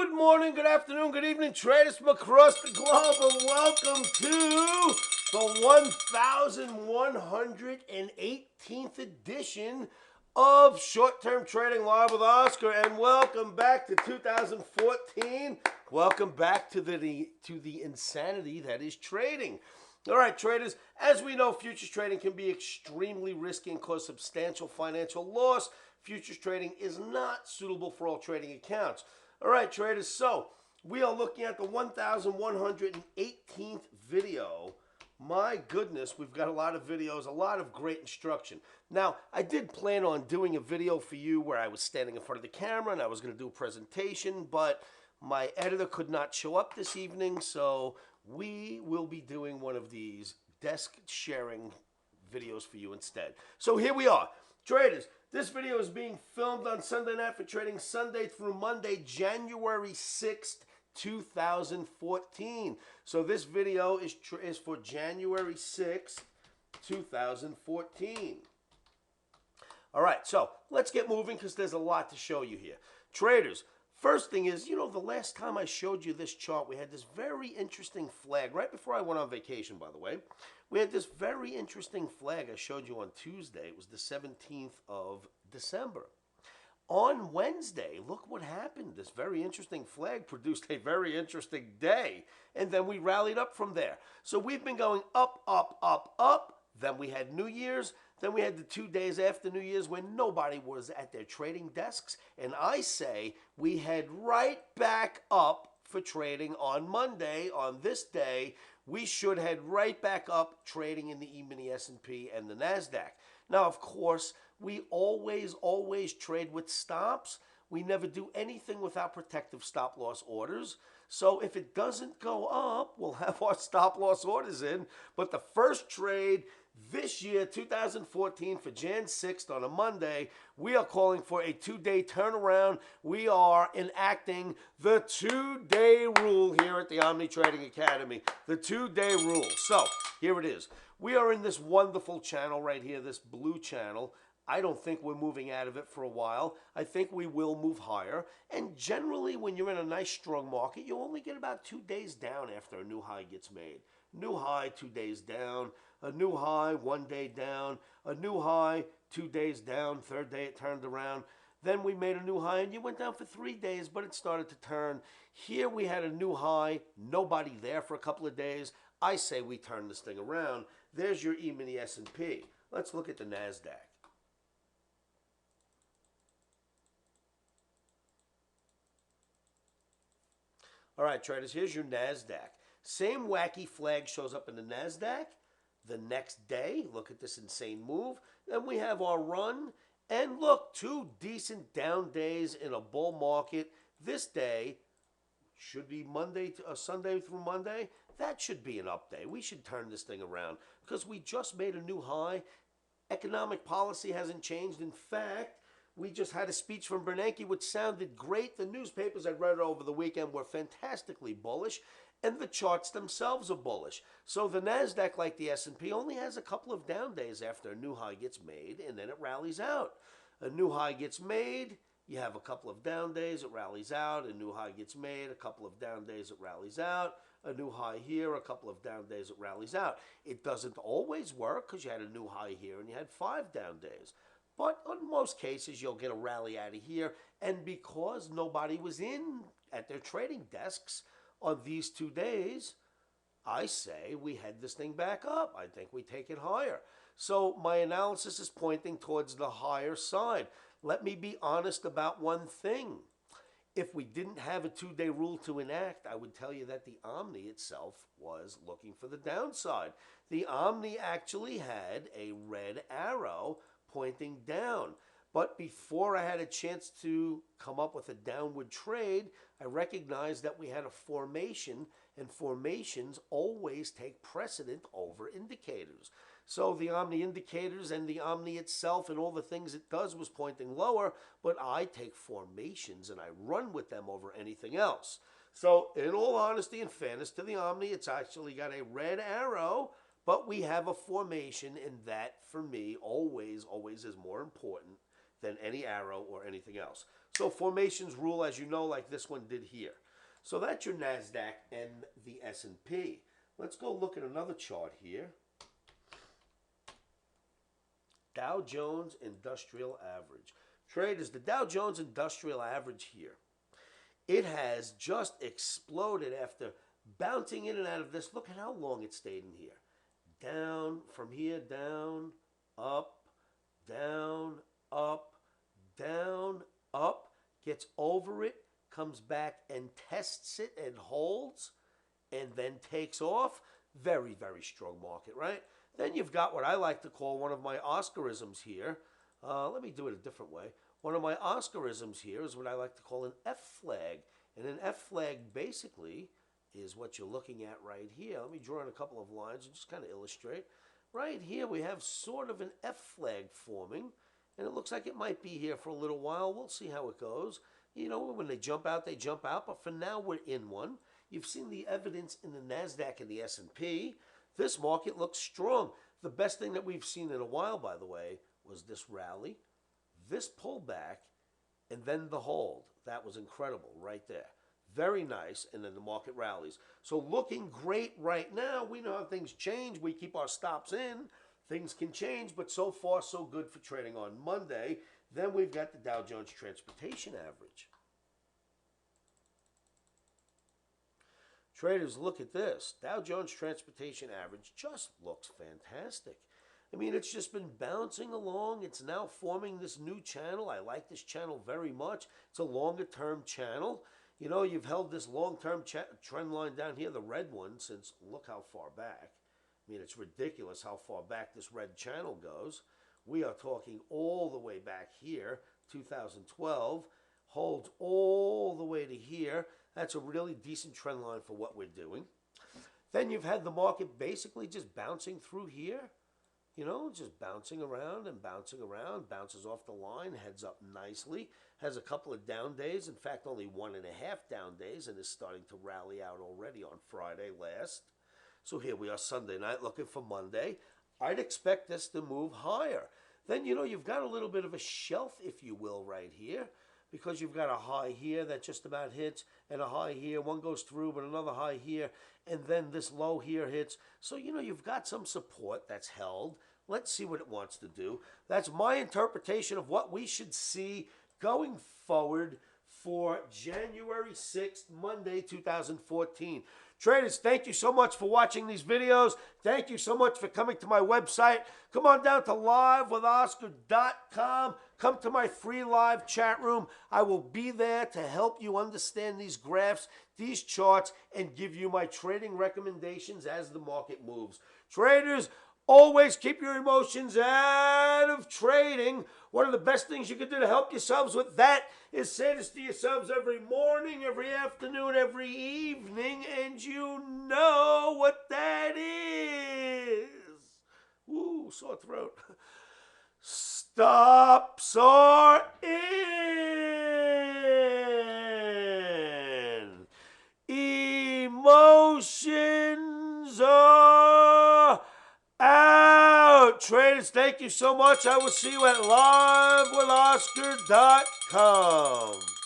Good morning, good afternoon, good evening, traders from across the globe, and welcome to the 1118th edition of Short-Term Trading Live with Oscar, and welcome back to 2014. Welcome back to the insanity that is trading. All right, traders, as we know, futures trading can be extremely risky and cause substantial financial loss. Futures trading is not suitable for all trading accounts. All right, traders, so we are looking at the 1118th video. My goodness, we've got a lot of videos, a lot of great instruction. Now, I did plan on doing a video for you where I was standing in front of the camera and I was going to do a presentation, but my editor could not show up this evening, so we will be doing one of these desk sharing videos for you instead. So here we are. Traders, this video is being filmed on Sunday night for trading Sunday through Monday, January 6th, 2014. So this video is for January 6th, 2014. All right, so let's get moving because there's a lot to show you here. Traders, first thing is, the last time I showed you this chart, we had this very interesting flag. Right before I went on vacation, by the way, we had this very interesting flag I showed you on Tuesday. It was the 17th of December. On Wednesday, look what happened. This very interesting flag produced a very interesting day, and then we rallied up from there. So we've been going up, up, up, up. Then we had New Year's. Then we had the 2 days after New Year's when nobody was at their trading desks. And I say we head right back up for trading on Monday. On this day, we should head right back up trading in the emini S&P and the NASDAQ. Now, of course, we always trade with stops. We never do anything without protective stop loss orders. So if it doesn't go up, we'll have our stop loss orders in. But the first trade this year, 2014, for Jan 6th on a Monday, we are calling for a 2-day turnaround. We are enacting the 2-day rule here at the Omni Trading Academy. The 2-day rule. So here it is. We are in this wonderful channel right here, this blue channel. I don't think we're moving out of it for a while. I think we will move higher. And generally, when you're in a nice, strong market, you only get about 2 days down after a new high gets made. New high, 2 days down. A new high, 1 day down. A new high, 2 days down. Third day, it turned around. Then we made a new high, and you went down for 3 days, but it started to turn. Here we had a new high. Nobody there for a couple of days. I say we turn this thing around. There's your emini S&P. Let's look at the NASDAQ. All right, traders, here's your NASDAQ. Same wacky flag shows up in the NASDAQ. The next day, look at this insane move. Then we have our run. And look, 2 decent down days in a bull market. This day should be Sunday through Monday. That should be an up day. We should turn this thing around because we just made a new high. Economic policy hasn't changed. In fact, we just had a speech from Bernanke which sounded great. The newspapers I read over the weekend were fantastically bullish, and the charts themselves are bullish. So the NASDAQ, like the S&P, only has a couple of down days after a new high gets made, and then it rallies out. A new high gets made, you have a couple of down days, it rallies out. A new high gets made, a couple of down days, it rallies out. A new high here, a couple of down days, it rallies out. It doesn't always work because you had a new high here and you had 5 down days. But in most cases, you'll get a rally out of here. And because nobody was in at their trading desks on these 2 days, I say we head this thing back up. I think we take it higher. So my analysis is pointing towards the higher side. Let me be honest about one thing. If we didn't have a 2-day rule to enact, I would tell you that the Omni itself was looking for the downside. The Omni actually had a red arrow pointing down. But before I had a chance to come up with a downward trade, I recognized that we had a formation, and formations always take precedent over indicators. So the Omni indicators and the Omni itself and all the things it does was pointing lower, but I take formations and I run with them over anything else. So in all honesty and fairness to the Omni, it's actually got a red arrow, but we have a formation, and that, for me, always is more important than any arrow or anything else. So formations rule, as you know, like this one did here. So that's your NASDAQ and the S&P. Let's go look at another chart here. Dow Jones Industrial Average. Traders, the Dow Jones Industrial Average here, it has just exploded after bouncing in and out of this. Look at how long it stayed in here. Down, from here, down, up, down, up, down, up, gets over it, comes back and tests it and holds, and then takes off. Very, very strong market, right? Then you've got what I like to call one of my Oscarisms here. Let me do it a different way. One of my Oscarisms here is what I like to call an F flag. And an F flag basically is what you're looking at right here. Let me draw in a couple of lines and just kind of illustrate. Right here we have sort of an F flag forming. And it looks like it might be here for a little while. We'll see how it goes. You know, when they jump out, they jump out. But for now, we're in one. You've seen the evidence in the NASDAQ and the S&P. This market looks strong. The best thing that we've seen in a while, by the way, was this rally, this pullback, and then the hold. That was incredible right there. Very nice, and then the market rallies. So looking great right now. We know how things change. We keep our stops in. Things can change, but so far so good for trading on Monday. Then we've got the Dow Jones Transportation Average. Traders, look at this. Dow Jones Transportation Average just looks fantastic. I mean, it's just been bouncing along. It's now forming this new channel. I like this channel very much. It's a longer-term channel. You know, you've held this long-term trend line down here, the red one, since look how far back. I mean, it's ridiculous how far back this red channel goes. We are talking all the way back here, 2012, holds all the way to here. That's a really decent trend line for what we're doing. Then you've had the market basically just bouncing through here. You know, just bouncing around and bouncing around, bounces off the line, heads up nicely, has a couple of down days, in fact, only 1.5 down days, and is starting to rally out already on Friday last. So here we are Sunday night looking for Monday. I'd expect this to move higher. Then, you know, you've got a little bit of a shelf, if you will, right here, because you've got a high here that just about hits, and a high here. One goes through, but another high here, and then this low here hits. So, you know, you've got some support that's held. Let's see what it wants to do. That's my interpretation of what we should see going forward for January 6th, Monday, 2014. Traders, thank you so much for watching these videos. Thank you so much for coming to my website. Come on down to livewithoscar.com. Come to my free live chat room. I will be there to help you understand these graphs, these charts, and give you my trading recommendations as the market moves. Traders, always keep your emotions out of trading. One of the best things you can do to help yourselves with that is say this to yourselves every morning, every afternoon, every evening, and you know what that is. Woo, sore throat. Stop sore in. Emotions are out. Traders, thank you so much. I will see you at livewithoscar.com.